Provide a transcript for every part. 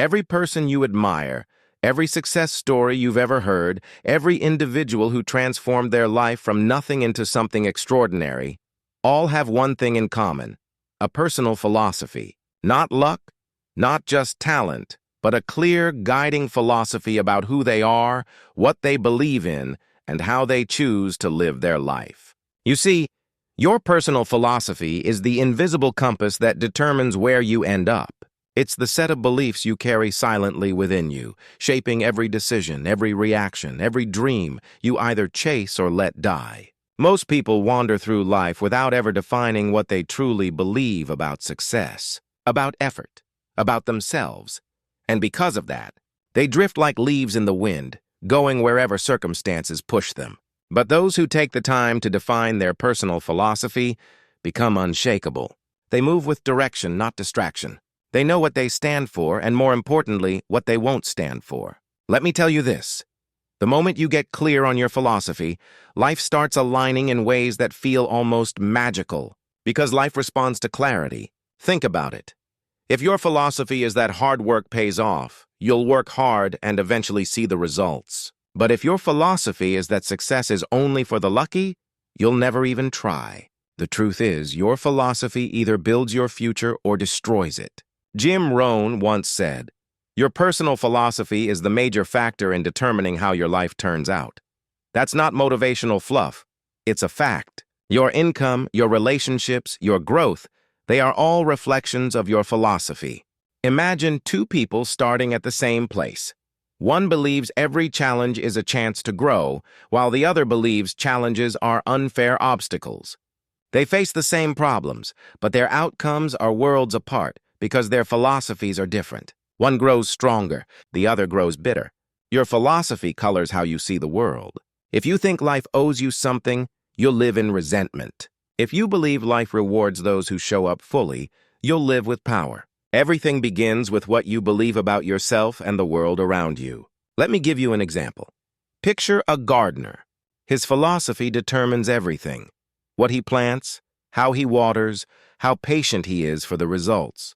Every person you admire, every success story you've ever heard, every individual who transformed their life from nothing into something extraordinary, all have one thing in common: a personal philosophy. Not luck, not just talent, but a clear, guiding philosophy about who they are, what they believe in, and how they choose to live their life. You see, your personal philosophy is the invisible compass that determines where you end up. It's the set of beliefs you carry silently within you, shaping every decision, every reaction, every dream you either chase or let die. Most people wander through life without ever defining what they truly believe about success, about effort, about themselves. And because of that, they drift like leaves in the wind, going wherever circumstances push them. But those who take the time to define their personal philosophy become unshakable. They move with direction, not distraction. They know what they stand for, and more importantly, what they won't stand for. Let me tell you this. The moment you get clear on your philosophy, life starts aligning in ways that feel almost magical, because life responds to clarity. Think about it. If your philosophy is that hard work pays off, you'll work hard and eventually see the results. But if your philosophy is that success is only for the lucky, you'll never even try. The truth is, your philosophy either builds your future or destroys it. Jim Rohn once said, "Your personal philosophy is the major factor in determining how your life turns out." That's not motivational fluff. It's a fact. Your income, your relationships, your growth, they are all reflections of your philosophy. Imagine two people starting at the same place. One believes every challenge is a chance to grow, while the other believes challenges are unfair obstacles. They face the same problems, but their outcomes are worlds apart because their philosophies are different. One grows stronger, the other grows bitter. Your philosophy colors how you see the world. If you think life owes you something, you'll live in resentment. If you believe life rewards those who show up fully, you'll live with power. Everything begins with what you believe about yourself and the world around you. Let me give you an example. Picture a gardener. His philosophy determines everything: what he plants, how he waters, how patient he is for the results.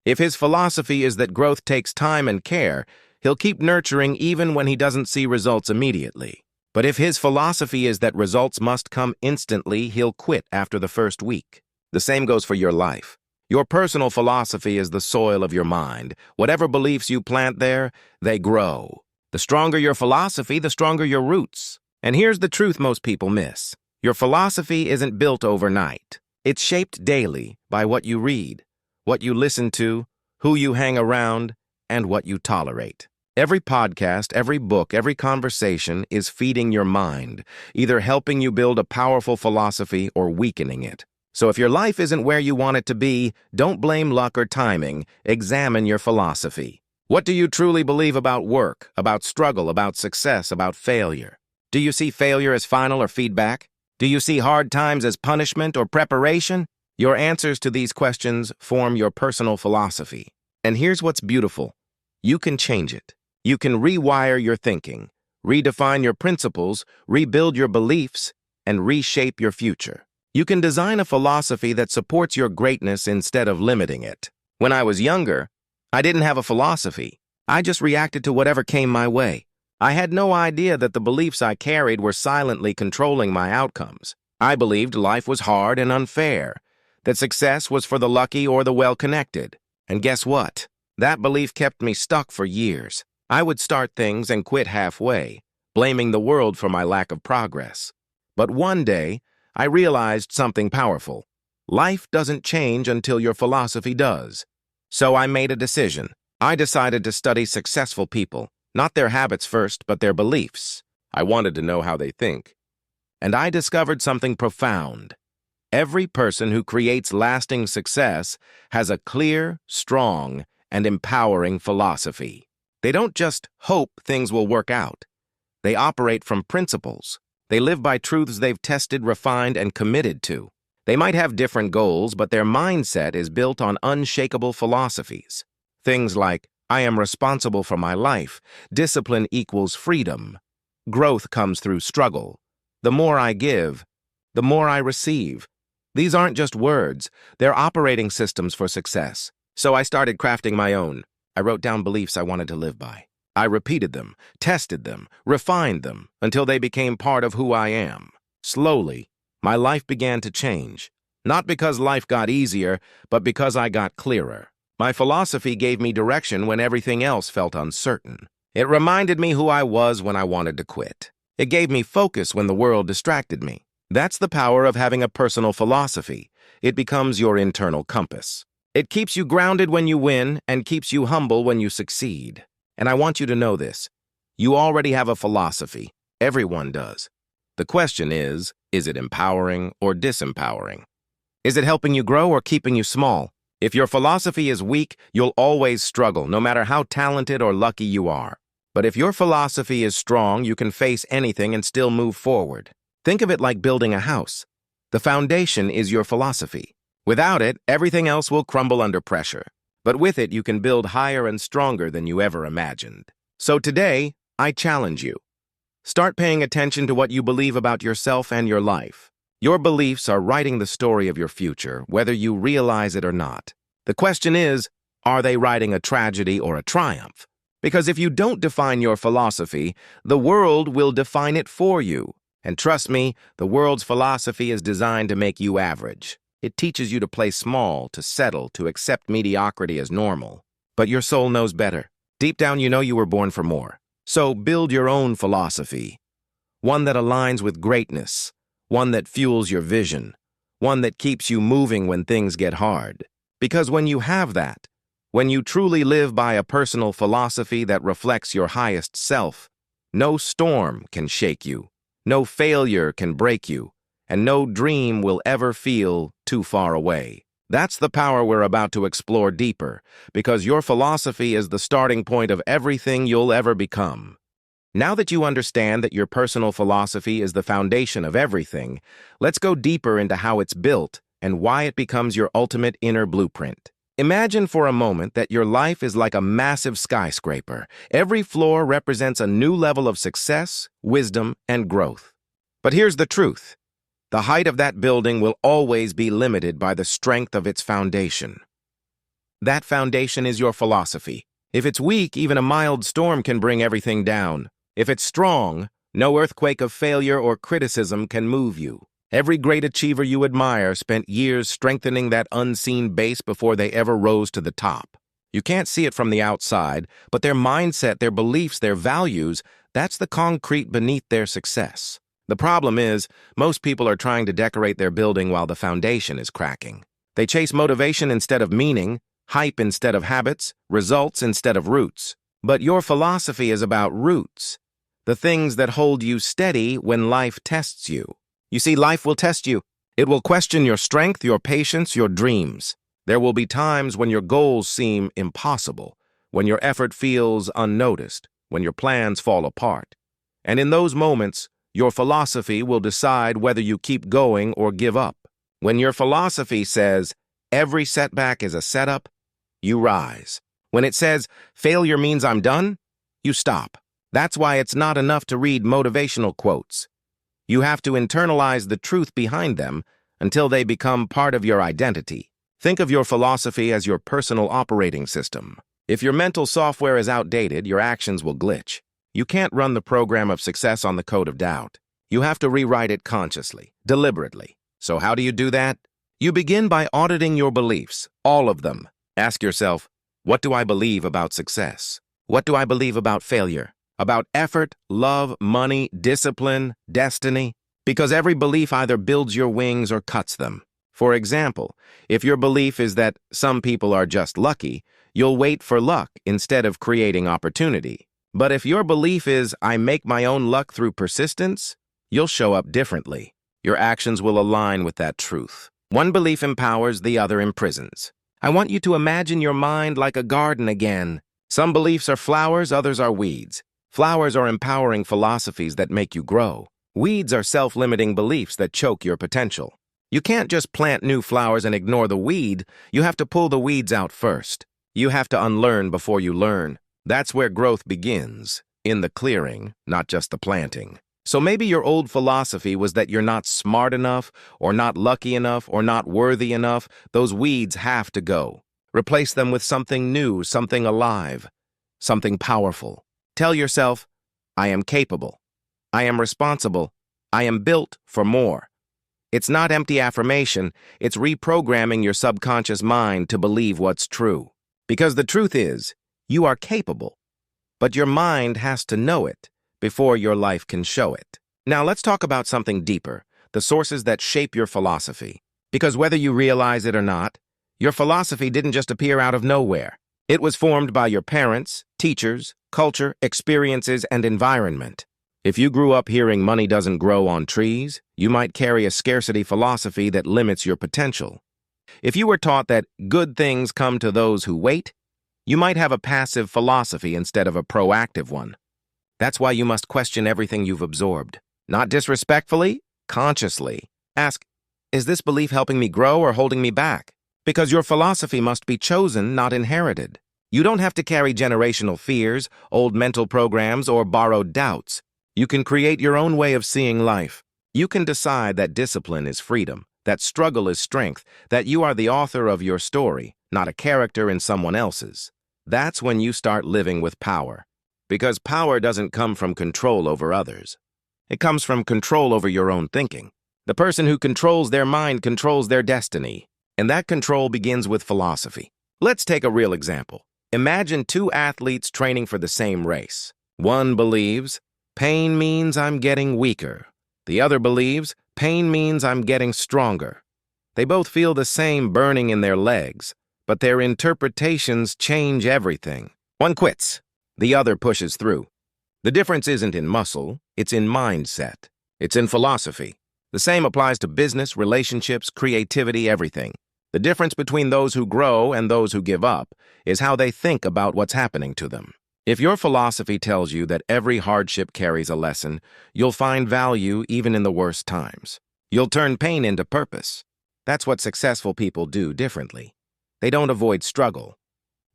If his philosophy is that growth takes time and care, he'll keep nurturing even when he doesn't see results immediately. But if his philosophy is that results must come instantly, he'll quit after the first week. The same goes for your life. Your personal philosophy is the soil of your mind. Whatever beliefs you plant there, they grow. The stronger your philosophy, the stronger your roots. And here's the truth most people miss. Your philosophy isn't built overnight. It's shaped daily by what you read, what you listen to, who you hang around, and what you tolerate. Every podcast, every book, every conversation is feeding your mind, either helping you build a powerful philosophy or weakening it. So if your life isn't where you want it to be, don't blame luck or timing. Examine your philosophy. What do you truly believe about work, about struggle, about success, about failure? Do you see failure as final or feedback? Do you see hard times as punishment or preparation? Your answers to these questions form your personal philosophy. And here's what's beautiful. You can change it. You can rewire your thinking, redefine your principles, rebuild your beliefs, and reshape your future. You can design a philosophy that supports your greatness instead of limiting it. When I was younger, I didn't have a philosophy. I just reacted to whatever came my way. I had no idea that the beliefs I carried were silently controlling my outcomes. I believed life was hard and unfair, that success was for the lucky or the well-connected. And guess what? That belief kept me stuck for years. I would start things and quit halfway, blaming the world for my lack of progress. But one day, I realized something powerful. Life doesn't change until your philosophy does. So I made a decision. I decided to study successful people, not their habits first, but their beliefs. I wanted to know how they think. And I discovered something profound. Every person who creates lasting success has a clear, strong, and empowering philosophy. They don't just hope things will work out. They operate from principles. They live by truths they've tested, refined, and committed to. They might have different goals, but their mindset is built on unshakable philosophies. Things like, I am responsible for my life. Discipline equals freedom. Growth comes through struggle. The more I give, the more I receive. These aren't just words. They're operating systems for success. So I started crafting my own. I wrote down beliefs I wanted to live by. I repeated them, tested them, refined them, until they became part of who I am. Slowly, my life began to change. Not because life got easier, but because I got clearer. My philosophy gave me direction when everything else felt uncertain. It reminded me who I was when I wanted to quit. It gave me focus when the world distracted me. That's the power of having a personal philosophy. It becomes your internal compass. It keeps you grounded when you win and keeps you humble when you succeed. And I want you to know this. You already have a philosophy. Everyone does. The question is it empowering or disempowering? Is it helping you grow or keeping you small? If your philosophy is weak, you'll always struggle, no matter how talented or lucky you are. But if your philosophy is strong, you can face anything and still move forward. Think of it like building a house. The foundation is your philosophy. Without it, everything else will crumble under pressure. But with it, you can build higher and stronger than you ever imagined. So today, I challenge you. Start paying attention to what you believe about yourself and your life. Your beliefs are writing the story of your future, whether you realize it or not. The question is, are they writing a tragedy or a triumph? Because if you don't define your philosophy, the world will define it for you. And trust me, the world's philosophy is designed to make you average. It teaches you to play small, to settle, to accept mediocrity as normal. But your soul knows better. Deep down, you know you were born for more. So build your own philosophy. One that aligns with greatness. One that fuels your vision, one that keeps you moving when things get hard. Because when you have that, when you truly live by a personal philosophy that reflects your highest self, no storm can shake you, no failure can break you, and no dream will ever feel too far away. That's the power we're about to explore deeper, because your philosophy is the starting point of everything you'll ever become. Now that you understand that your personal philosophy is the foundation of everything, let's go deeper into how it's built and why it becomes your ultimate inner blueprint. Imagine for a moment that your life is like a massive skyscraper. Every floor represents a new level of success, wisdom, and growth. But here's the truth. The height of that building will always be limited by the strength of its foundation. That foundation is your philosophy. If it's weak, even a mild storm can bring everything down. If it's strong, no earthquake of failure or criticism can move you. Every great achiever you admire spent years strengthening that unseen base before they ever rose to the top. You can't see it from the outside, but their mindset, their beliefs, their values, that's the concrete beneath their success. The problem is, most people are trying to decorate their building while the foundation is cracking. They chase motivation instead of meaning, hype instead of habits, results instead of roots. But your philosophy is about roots, the things that hold you steady when life tests you. You see, life will test you. It will question your strength, your patience, your dreams. There will be times when your goals seem impossible, when your effort feels unnoticed, when your plans fall apart. And in those moments, your philosophy will decide whether you keep going or give up. When your philosophy says, every setback is a setup, you rise. When it says, failure means I'm done, you stop. That's why it's not enough to read motivational quotes. You have to internalize the truth behind them until they become part of your identity. Think of your philosophy as your personal operating system. If your mental software is outdated, your actions will glitch. You can't run the program of success on the code of doubt. You have to rewrite it consciously, deliberately. So how do you do that? You begin by auditing your beliefs, all of them. Ask yourself, what do I believe about success? What do I believe about failure? About effort, love, money, discipline, destiny? Because every belief either builds your wings or cuts them. For example, if your belief is that some people are just lucky, you'll wait for luck instead of creating opportunity. But if your belief is, I make my own luck through persistence, you'll show up differently. Your actions will align with that truth. One belief empowers, the other imprisons. I want you to imagine your mind like a garden again. Some beliefs are flowers, others are weeds. Flowers are empowering philosophies that make you grow. Weeds are self-limiting beliefs that choke your potential. You can't just plant new flowers and ignore the weed. You have to pull the weeds out first. You have to unlearn before you learn. That's where growth begins, in the clearing, not just the planting. So maybe your old philosophy was that you're not smart enough, or not lucky enough, or not worthy enough. Those weeds have to go. Replace them with something new, something alive, something powerful. Tell yourself, I am capable. I am responsible. I am built for more. It's not empty affirmation, it's reprogramming your subconscious mind to believe what's true. Because the truth is, you are capable, but your mind has to know it before your life can show it. Now let's talk about something deeper, the sources that shape your philosophy. Because whether you realize it or not, your philosophy didn't just appear out of nowhere. It was formed by your parents, teachers, culture, experiences, and environment. If you grew up hearing money doesn't grow on trees, you might carry a scarcity philosophy that limits your potential. If you were taught that good things come to those who wait, you might have a passive philosophy instead of a proactive one. That's why you must question everything you've absorbed. Not disrespectfully, consciously. Ask, is this belief helping me grow or holding me back? Because your philosophy must be chosen, not inherited. You don't have to carry generational fears, old mental programs, or borrowed doubts. You can create your own way of seeing life. You can decide that discipline is freedom, that struggle is strength, that you are the author of your story, not a character in someone else's. That's when you start living with power. Because power doesn't come from control over others. It comes from control over your own thinking. The person who controls their mind controls their destiny. And that control begins with philosophy. Let's take a real example. Imagine two athletes training for the same race. One believes, pain means I'm getting weaker. The other believes, pain means I'm getting stronger. They both feel the same burning in their legs, but their interpretations change everything. One quits. The other pushes through. The difference isn't in muscle, it's in mindset. It's in philosophy. The same applies to business, relationships, creativity, everything. The difference between those who grow and those who give up is how they think about what's happening to them. If your philosophy tells you that every hardship carries a lesson, you'll find value even in the worst times. You'll turn pain into purpose. That's what successful people do differently. They don't avoid struggle.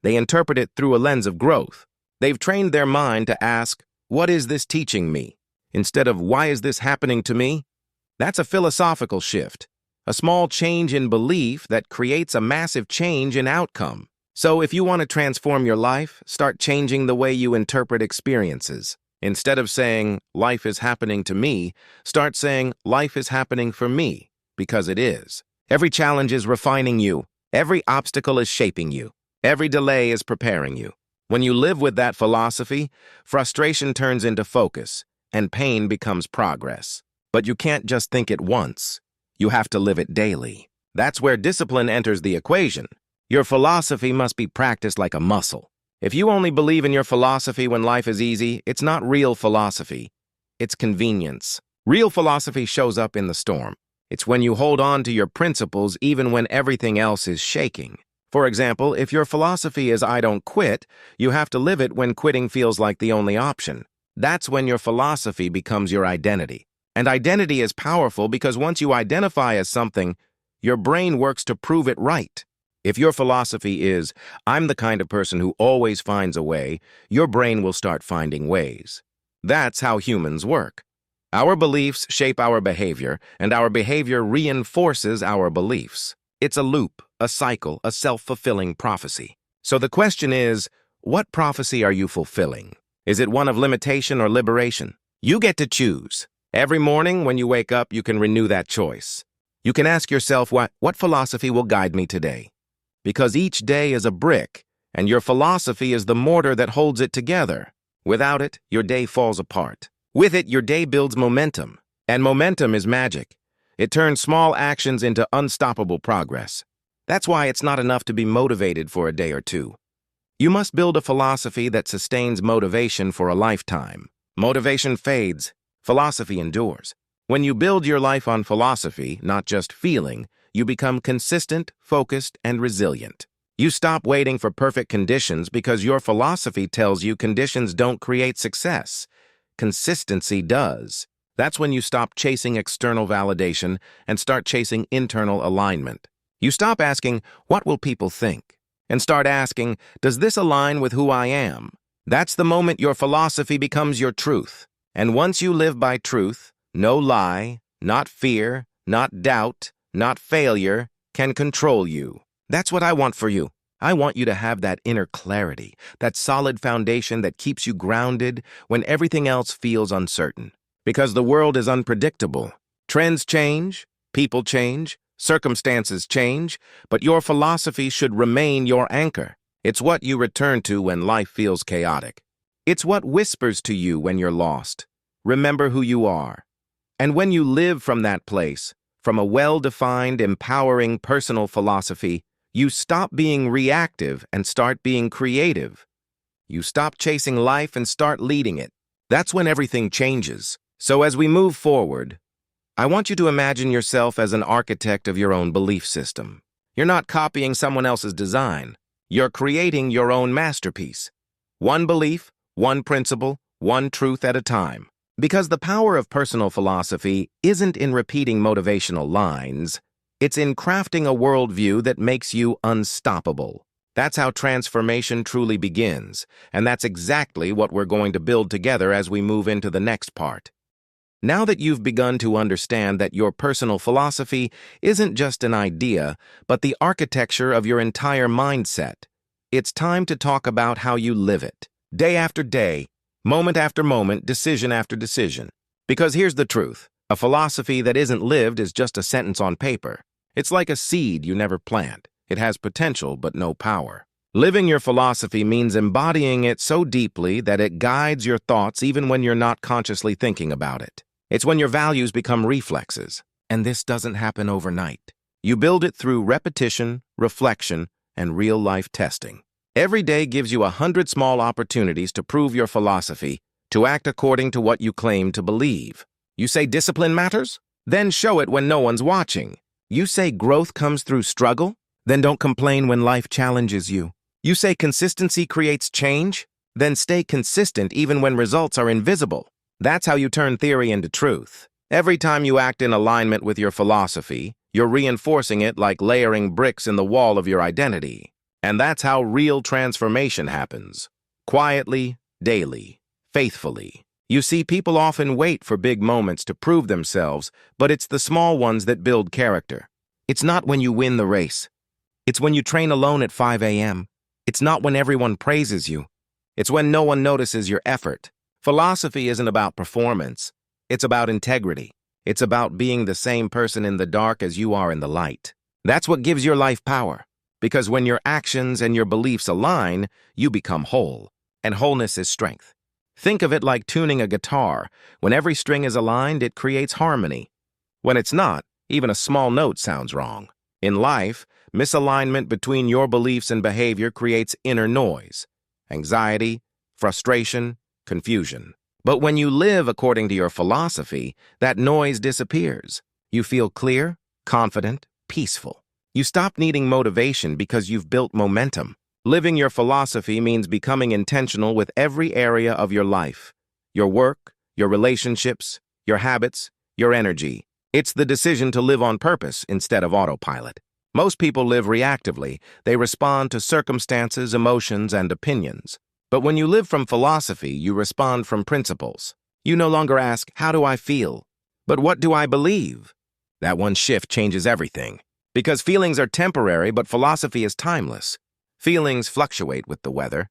They interpret it through a lens of growth. They've trained their mind to ask, what is this teaching me? Instead of, why is this happening to me? That's a philosophical shift, a small change in belief that creates a massive change in outcome. So if you want to transform your life, start changing the way you interpret experiences. Instead of saying, life is happening to me, start saying, life is happening for me, because it is. Every challenge is refining you. Every obstacle is shaping you. Every delay is preparing you. When you live with that philosophy, frustration turns into focus, and pain becomes progress. But you can't just think it once. You have to live it daily. That's where discipline enters the equation. Your philosophy must be practiced like a muscle. If you only believe in your philosophy when life is easy, it's not real philosophy. It's convenience. Real philosophy shows up in the storm. It's when you hold on to your principles even when everything else is shaking. For example, if your philosophy is I don't quit, you have to live it when quitting feels like the only option. That's when your philosophy becomes your identity. And identity is powerful because once you identify as something, your brain works to prove it right. If your philosophy is, I'm the kind of person who always finds a way, your brain will start finding ways. That's how humans work. Our beliefs shape our behavior, and our behavior reinforces our beliefs. It's a loop, a cycle, a self-fulfilling prophecy. So the question is, what prophecy are you fulfilling? Is it one of limitation or liberation? You get to choose. Every morning when you wake up, you can renew that choice. You can ask yourself, what philosophy will guide me today? Because each day is a brick, and your philosophy is the mortar that holds it together. Without it, your day falls apart. With it, your day builds momentum. And momentum is magic. It turns small actions into unstoppable progress. That's why it's not enough to be motivated for a day or two. You must build a philosophy that sustains motivation for a lifetime. Motivation fades. Philosophy endures. When you build your life on philosophy, not just feeling, you become consistent, focused, and resilient. You stop waiting for perfect conditions because your philosophy tells you conditions don't create success. Consistency does. That's when you stop chasing external validation and start chasing internal alignment. You stop asking, what will people think? And start asking, does this align with who I am? That's the moment your philosophy becomes your truth. And once you live by truth, no lie, not fear, not doubt, not failure can control you. That's what I want for you. I want you to have that inner clarity, that solid foundation that keeps you grounded when everything else feels uncertain. Because the world is unpredictable. Trends change, people change, circumstances change, but your philosophy should remain your anchor. It's what you return to when life feels chaotic. It's what whispers to you when you're lost. Remember who you are. And when you live from that place, from a well-defined, empowering personal philosophy, you stop being reactive and start being creative. You stop chasing life and start leading it. That's when everything changes. So as we move forward, I want you to imagine yourself as an architect of your own belief system. You're not copying someone else's design. You're creating your own masterpiece. One belief, one principle, one truth at a time. Because the power of personal philosophy isn't in repeating motivational lines, it's in crafting a worldview that makes you unstoppable. That's how transformation truly begins, and that's exactly what we're going to build together as we move into the next part. Now that you've begun to understand that your personal philosophy isn't just an idea, but the architecture of your entire mindset, it's time to talk about how you live it, day after day, moment after moment, decision after decision. Because here's the truth. A philosophy that isn't lived is just a sentence on paper. It's like a seed you never plant. It has potential but no power. Living your philosophy means embodying it so deeply that it guides your thoughts even when you're not consciously thinking about it. It's when your values become reflexes. And this doesn't happen overnight. You build it through repetition, reflection, and real-life testing. Every day gives you 100 small opportunities to prove your philosophy, to act according to what you claim to believe. You say discipline matters? Then show it when no one's watching. You say growth comes through struggle? Then don't complain when life challenges you. You say consistency creates change? Then stay consistent even when results are invisible. That's how you turn theory into truth. Every time you act in alignment with your philosophy, you're reinforcing it like layering bricks in the wall of your identity. And that's how real transformation happens. Quietly, daily, faithfully. You see, people often wait for big moments to prove themselves, but it's the small ones that build character. It's not when you win the race. It's when you train alone at 5 a.m. It's not when everyone praises you. It's when no one notices your effort. Philosophy isn't about performance. It's about integrity. It's about being the same person in the dark as you are in the light. That's what gives your life power. Because when your actions and your beliefs align, you become whole. And wholeness is strength. Think of it like tuning a guitar. When every string is aligned, it creates harmony. When it's not, even a small note sounds wrong. In life, misalignment between your beliefs and behavior creates inner noise, anxiety, frustration, confusion. But when you live according to your philosophy, that noise disappears. You feel clear, confident, peaceful. You stop needing motivation because you've built momentum. Living your philosophy means becoming intentional with every area of your life. Your work, your relationships, your habits, your energy. It's the decision to live on purpose instead of autopilot. Most people live reactively. They respond to circumstances, emotions, and opinions. But when you live from philosophy, you respond from principles. You no longer ask, how do I feel? But what do I believe? That one shift changes everything. Because feelings are temporary, but philosophy is timeless. Feelings fluctuate with the weather.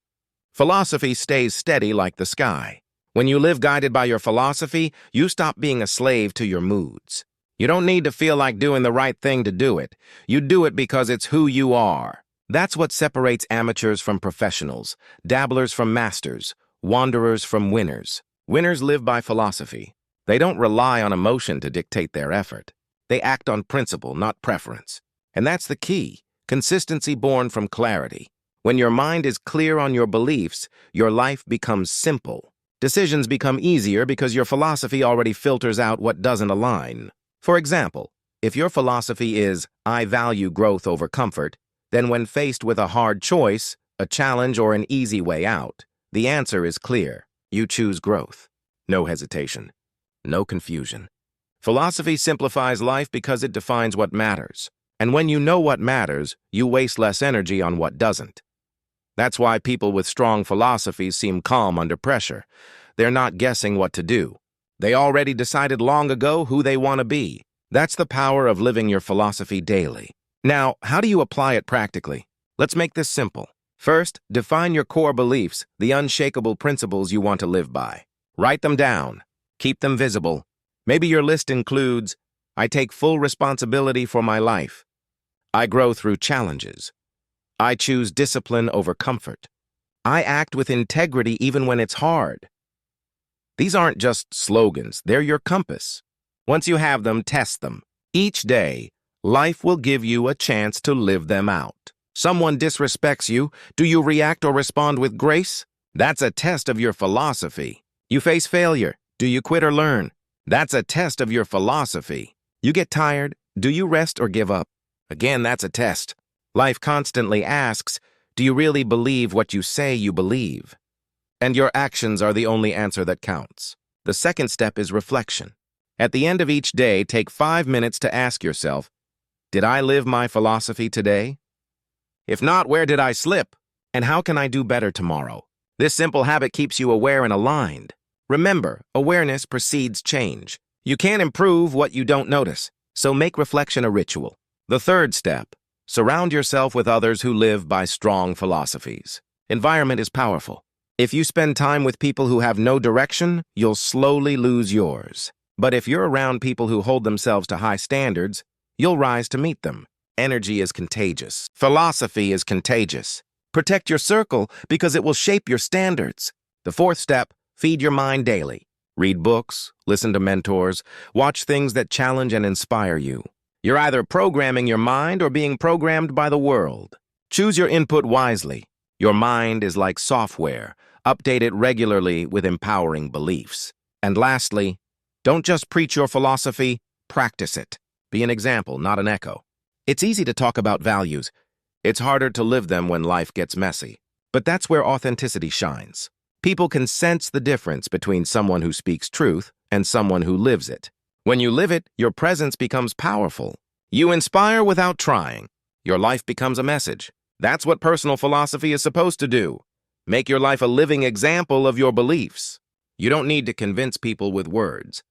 Philosophy stays steady like the sky. When you live guided by your philosophy, you stop being a slave to your moods. You don't need to feel like doing the right thing to do it. You do it because it's who you are. That's what separates amateurs from professionals, dabblers from masters, wanderers from winners. Winners live by philosophy. They don't rely on emotion to dictate their effort. They act on principle, not preference. And that's the key, consistency born from clarity. When your mind is clear on your beliefs, your life becomes simple. Decisions become easier because your philosophy already filters out what doesn't align. For example, if your philosophy is, I value growth over comfort, then when faced with a hard choice, a challenge, or an easy way out, the answer is clear. You choose growth. No hesitation. No confusion. Philosophy simplifies life because it defines what matters. And when you know what matters, you waste less energy on what doesn't. That's why people with strong philosophies seem calm under pressure. They're not guessing what to do. They already decided long ago who they want to be. That's the power of living your philosophy daily. Now, how do you apply it practically? Let's make this simple. First, define your core beliefs, the unshakable principles you want to live by. Write them down. Keep them visible. Maybe your list includes, I take full responsibility for my life. I grow through challenges. I choose discipline over comfort. I act with integrity even when it's hard. These aren't just slogans, they're your compass. Once you have them, test them. Each day, life will give you a chance to live them out. Someone disrespects you, do you react or respond with grace? That's a test of your philosophy. You face failure, do you quit or learn? That's a test of your philosophy. You get tired, do you rest or give up? Again, that's a test. Life constantly asks, do you really believe what you say you believe? And your actions are the only answer that counts. The second step is reflection. At the end of each day, take 5 minutes to ask yourself, did I live my philosophy today? If not, where did I slip? And how can I do better tomorrow? This simple habit keeps you aware and aligned. Remember, awareness precedes change. You can't improve what you don't notice, so make reflection a ritual. The third step, surround yourself with others who live by strong philosophies. Environment is powerful. If you spend time with people who have no direction, you'll slowly lose yours. But if you're around people who hold themselves to high standards, you'll rise to meet them. Energy is contagious. Philosophy is contagious. Protect your circle because it will shape your standards. The fourth step, feed your mind daily. Read books, listen to mentors, watch things that challenge and inspire you. You're either programming your mind or being programmed by the world. Choose your input wisely. Your mind is like software. Update it regularly with empowering beliefs. And lastly, don't just preach your philosophy, practice it. Be an example, not an echo. It's easy to talk about values. It's harder to live them when life gets messy. But that's where authenticity shines. People can sense the difference between someone who speaks truth and someone who lives it. When you live it, your presence becomes powerful. You inspire without trying. Your life becomes a message. That's what personal philosophy is supposed to do. Make your life a living example of your beliefs. You don't need to convince people with words.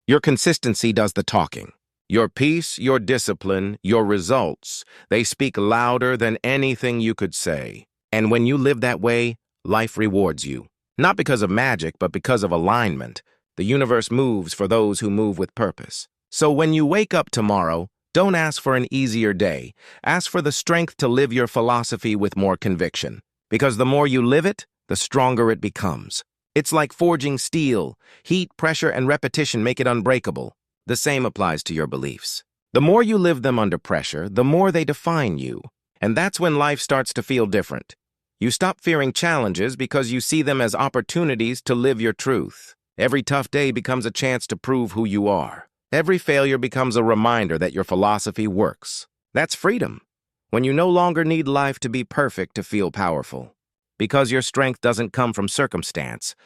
Your consistency does the talking. Your peace, your discipline, your results, they speak louder than anything you could say. And when you live that way, life rewards you. Not because of magic, but because of alignment. The universe moves for those who move with purpose. So when you wake up tomorrow, don't ask for an easier day. Ask for the strength to live your philosophy with more conviction. Because the more you live it, the stronger it becomes. It's like forging steel. Heat, pressure, and repetition make it unbreakable. The same applies to your beliefs. The more you live them under pressure, the more they define you. And that's when life starts to feel different. You stop fearing challenges because you see them as opportunities to live your truth. Every tough day becomes a chance to prove who you are. Every failure becomes a reminder that your philosophy works. That's freedom. When you no longer need life to be perfect to feel powerful. Because your strength doesn't come from circumstance,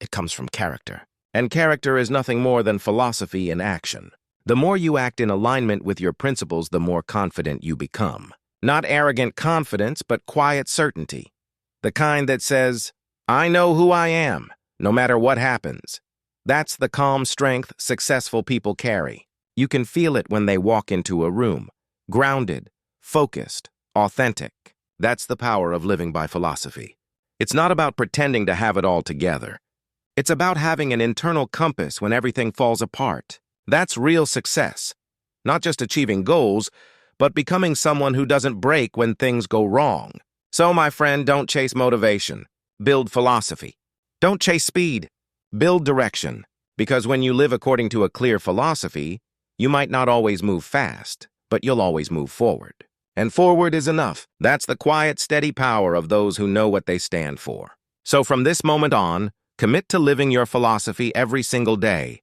it comes from character. And character is nothing more than philosophy in action. The more you act in alignment with your principles, the more confident you become. Not arrogant confidence, but quiet certainty. The kind that says, I know who I am, no matter what happens. That's the calm strength successful people carry. You can feel it when they walk into a room. Grounded, focused, authentic. That's the power of living by philosophy. It's not about pretending to have it all together. It's about having an internal compass when everything falls apart. That's real success. Not just achieving goals, but becoming someone who doesn't break when things go wrong. So, my friend, don't chase motivation. Build philosophy. Don't chase speed. Build direction. Because when you live according to a clear philosophy, you might not always move fast, but you'll always move forward. And forward is enough. That's the quiet, steady power of those who know what they stand for. So from this moment on, commit to living your philosophy every single day,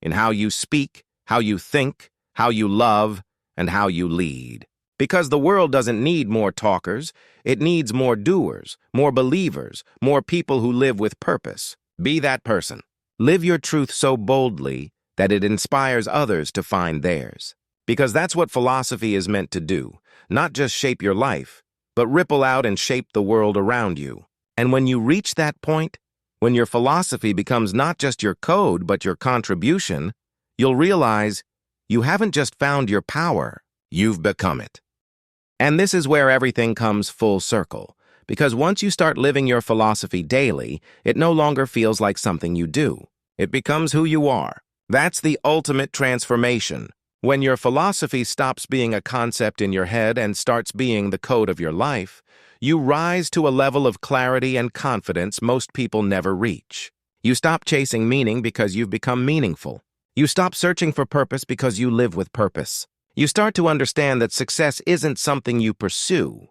in how you speak, how you think, how you love, and how you lead. Because the world doesn't need more talkers, it needs more doers, more believers, more people who live with purpose. Be that person. Live your truth so boldly that it inspires others to find theirs. Because that's what philosophy is meant to do, not just shape your life, but ripple out and shape the world around you. And when you reach that point, when your philosophy becomes not just your code, but your contribution, you'll realize you haven't just found your power, you've become it. And this is where everything comes full circle. Because once you start living your philosophy daily, it no longer feels like something you do. It becomes who you are. That's the ultimate transformation. When your philosophy stops being a concept in your head and starts being the code of your life, you rise to a level of clarity and confidence most people never reach. You stop chasing meaning because you've become meaningful. You stop searching for purpose because you live with purpose. You start to understand that success isn't something you pursue.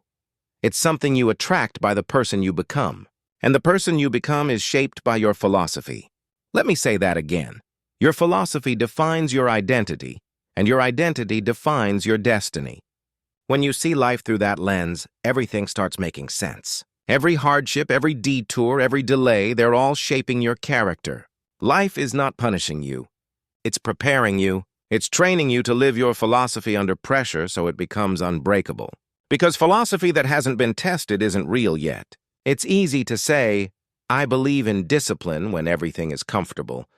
It's something you attract by the person you become. And the person you become is shaped by your philosophy. Let me say that again. Your philosophy defines your identity, and your identity defines your destiny. When you see life through that lens, everything starts making sense. Every hardship, every detour, every delay, they're all shaping your character. Life is not punishing you. It's preparing you. It's training you to live your philosophy under pressure so it becomes unbreakable. Because philosophy that hasn't been tested isn't real yet. It's easy to say, I believe in discipline when everything is comfortable.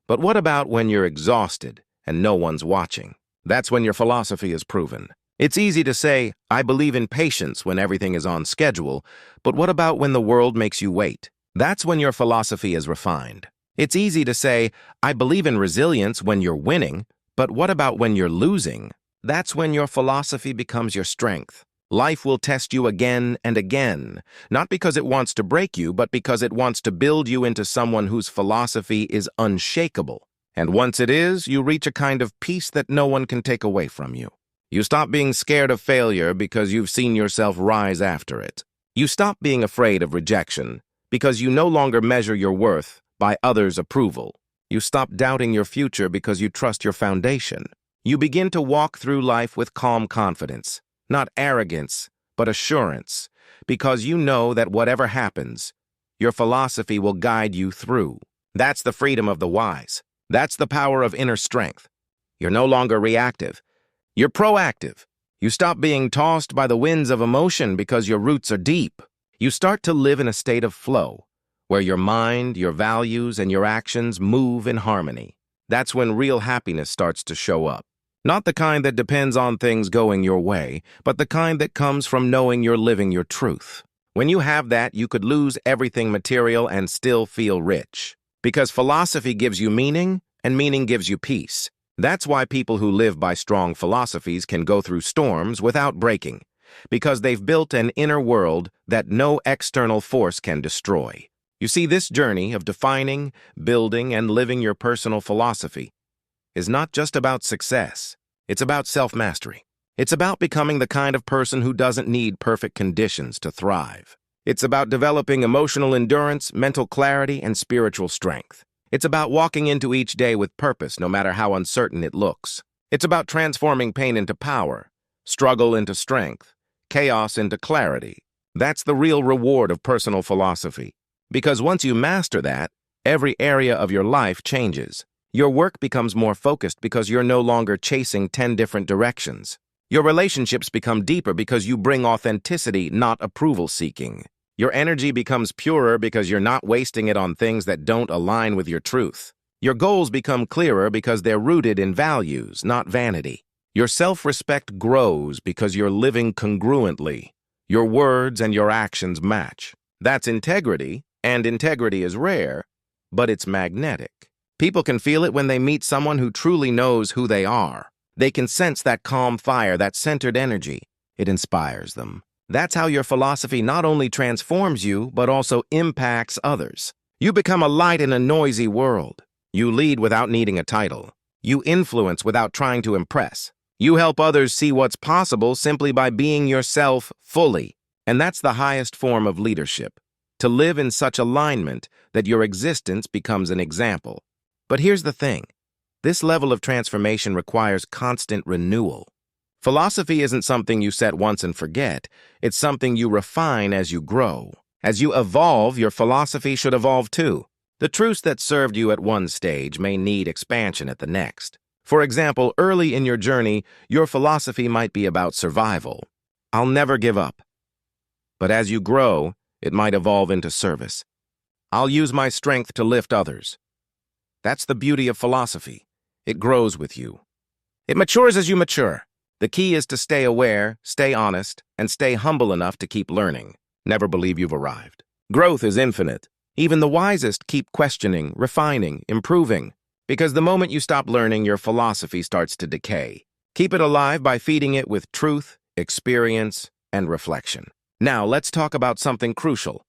But what about when you're exhausted and no one's watching? That's when your philosophy is proven. It's easy to say, I believe in patience when everything is on schedule, but what about when the world makes you wait? That's when your philosophy is refined. It's easy to say, I believe in resilience when you're winning, but what about when you're losing? That's when your philosophy becomes your strength. Life will test you again and again, not because it wants to break you, but because it wants to build you into someone whose philosophy is unshakable. And once it is, you reach a kind of peace that no one can take away from you. You stop being scared of failure because you've seen yourself rise after it. You stop being afraid of rejection because you no longer measure your worth by others' approval. You stop doubting your future because you trust your foundation. You begin to walk through life with calm confidence, not arrogance, but assurance, because you know that whatever happens, your philosophy will guide you through. That's the freedom of the wise. That's the power of inner strength. You're no longer reactive. You're proactive. You stop being tossed by the winds of emotion because your roots are deep. You start to live in a state of flow, where your mind, your values, and your actions move in harmony. That's when real happiness starts to show up. Not the kind that depends on things going your way, but the kind that comes from knowing you're living your truth. When you have that, you could lose everything material and still feel rich. Because philosophy gives you meaning, and meaning gives you peace. That's why people who live by strong philosophies can go through storms without breaking, because they've built an inner world that no external force can destroy. You see, this journey of defining, building, and living your personal philosophy is not just about success. It's about self-mastery. It's about becoming the kind of person who doesn't need perfect conditions to thrive. It's about developing emotional endurance, mental clarity, and spiritual strength. It's about walking into each day with purpose, no matter how uncertain it looks. It's about transforming pain into power, struggle into strength, chaos into clarity. That's the real reward of personal philosophy. Because once you master that, every area of your life changes. Your work becomes more focused because you're no longer chasing 10 different directions. Your relationships become deeper because you bring authenticity, not approval-seeking. Your energy becomes purer because you're not wasting it on things that don't align with your truth. Your goals become clearer because they're rooted in values, not vanity. Your self-respect grows because you're living congruently. Your words and your actions match. That's integrity, and integrity is rare, but it's magnetic. People can feel it when they meet someone who truly knows who they are. They can sense that calm fire, that centered energy. It inspires them. That's how your philosophy not only transforms you, but also impacts others. You become a light in a noisy world. You lead without needing a title. You influence without trying to impress. You help others see what's possible simply by being yourself fully. And that's the highest form of leadership, to live in such alignment that your existence becomes an example. But here's the thing. This level of transformation requires constant renewal. Philosophy isn't something you set once and forget. It's something you refine as you grow. As you evolve, your philosophy should evolve too. The truths that served you at one stage may need expansion at the next. For example, early in your journey, your philosophy might be about survival. I'll never give up. But as you grow, it might evolve into service. I'll use my strength to lift others. That's the beauty of philosophy. It grows with you. It matures as you mature. The key is to stay aware, stay honest, and stay humble enough to keep learning. Never believe you've arrived. Growth is infinite. Even the wisest keep questioning, refining, improving. Because the moment you stop learning, your philosophy starts to decay. Keep it alive by feeding it with truth, experience, and reflection. Now, let's talk about something crucial: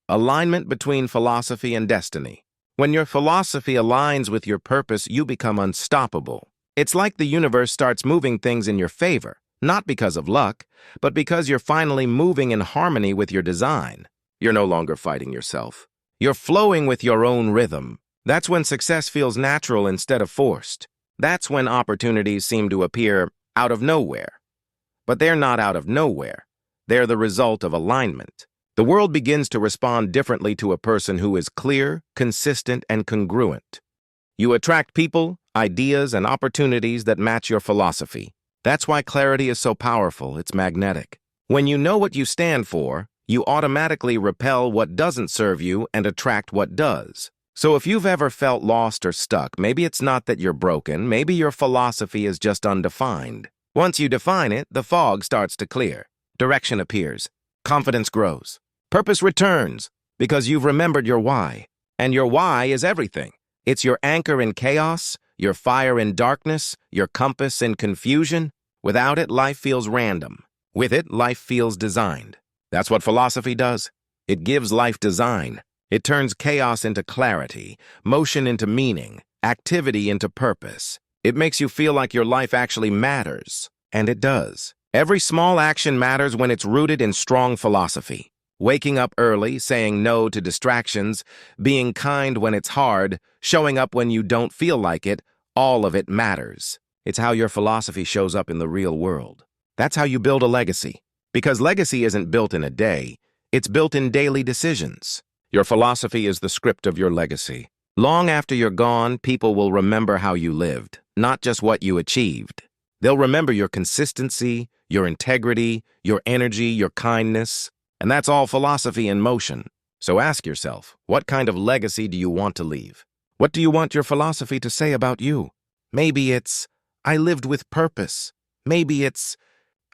alignment between philosophy and destiny. When your philosophy aligns with your purpose, you become unstoppable. It's like the universe starts moving things in your favor, not because of luck, but because you're finally moving in harmony with your design. You're no longer fighting yourself. You're flowing with your own rhythm. That's when success feels natural instead of forced. That's when opportunities seem to appear out of nowhere. But they're not out of nowhere. They're the result of alignment. The world begins to respond differently to a person who is clear, consistent, and congruent. You attract people, ideas, and opportunities that match your philosophy. That's why clarity is so powerful. It's magnetic. When you know what you stand for, you automatically repel what doesn't serve you and attract what does. So if you've ever felt lost or stuck, maybe it's not that you're broken, maybe your philosophy is just undefined. Once you define it, the fog starts to clear. Direction appears. Confidence grows. Purpose returns because you've remembered your why. And your why is everything. It's your anchor in chaos, your fire in darkness, your compass in confusion. Without it, life feels random. With it, life feels designed. That's what philosophy does. It gives life design. It turns chaos into clarity, motion into meaning, activity into purpose. It makes you feel like your life actually matters. And it does. Every small action matters when it's rooted in strong philosophy. Waking up early, saying no to distractions, being kind when it's hard, showing up when you don't feel like it, all of it matters. It's how your philosophy shows up in the real world. That's how you build a legacy. Because legacy isn't built in a day, it's built in daily decisions. Your philosophy is the script of your legacy. Long after you're gone, people will remember how you lived, not just what you achieved. They'll remember your consistency, your integrity, your energy, your kindness. And that's all philosophy in motion. So ask yourself, what kind of legacy do you want to leave? What do you want your philosophy to say about you? Maybe it's, I lived with purpose. Maybe it's,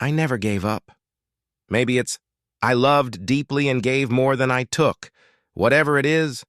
I never gave up. Maybe it's, I loved deeply and gave more than I took. Whatever it is,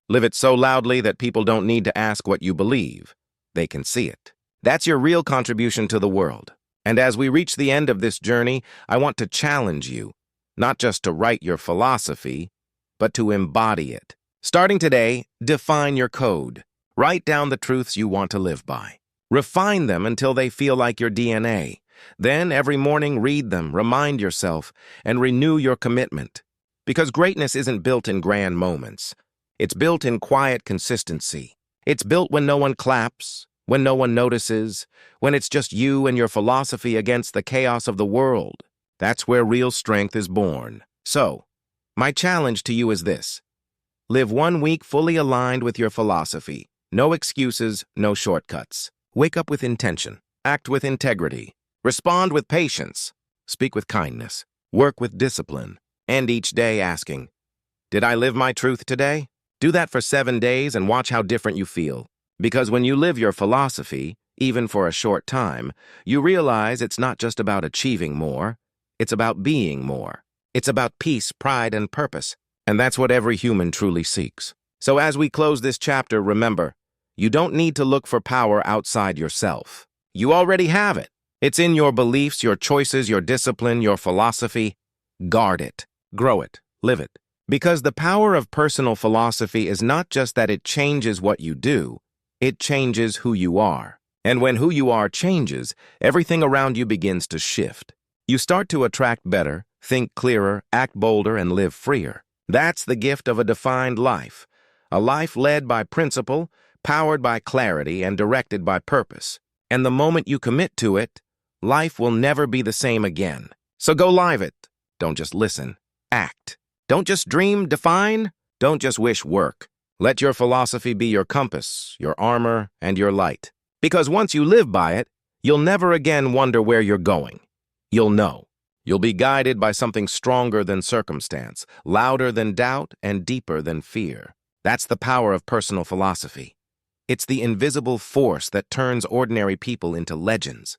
live it so loudly that people don't need to ask what you believe. They can see it. That's your real contribution to the world. And as we reach the end of this journey, I want to challenge you, not just to write your philosophy, but to embody it. Starting today, define your code. Write down the truths you want to live by. Refine them until they feel like your DNA. Then, every morning, read them, remind yourself, and renew your commitment. Because greatness isn't built in grand moments. It's built in quiet consistency. It's built when no one claps, when no one notices, when it's just you and your philosophy against the chaos of the world. That's where real strength is born. So, my challenge to you is this. Live 1 week fully aligned with your philosophy. No excuses, no shortcuts. Wake up with intention. Act with integrity. Respond with patience. Speak with kindness. Work with discipline. End each day asking, did I live my truth today? Do that for 7 days and watch how different you feel. Because when you live your philosophy, even for a short time, you realize it's not just about achieving more. It's about being more. It's about peace, pride, and purpose. And that's what every human truly seeks. So as we close this chapter, remember, you don't need to look for power outside yourself. You already have it. It's in your beliefs, your choices, your discipline, your philosophy. Guard it, grow it, live it. Because the power of personal philosophy is not just that it changes what you do, it changes who you are. And when who you are changes, everything around you begins to shift. You start to attract better, think clearer, act bolder, and live freer. That's the gift of a defined life. A life led by principle, powered by clarity, and directed by purpose. And the moment you commit to it, life will never be the same again. So go live it. Don't just listen. Act. Don't just dream, define. Don't just wish, work. Let your philosophy be your compass, your armor, and your light. Because once you live by it, you'll never again wonder where you're going. You'll know. You'll be guided by something stronger than circumstance, louder than doubt, and deeper than fear. That's the power of personal philosophy. It's the invisible force that turns ordinary people into legends.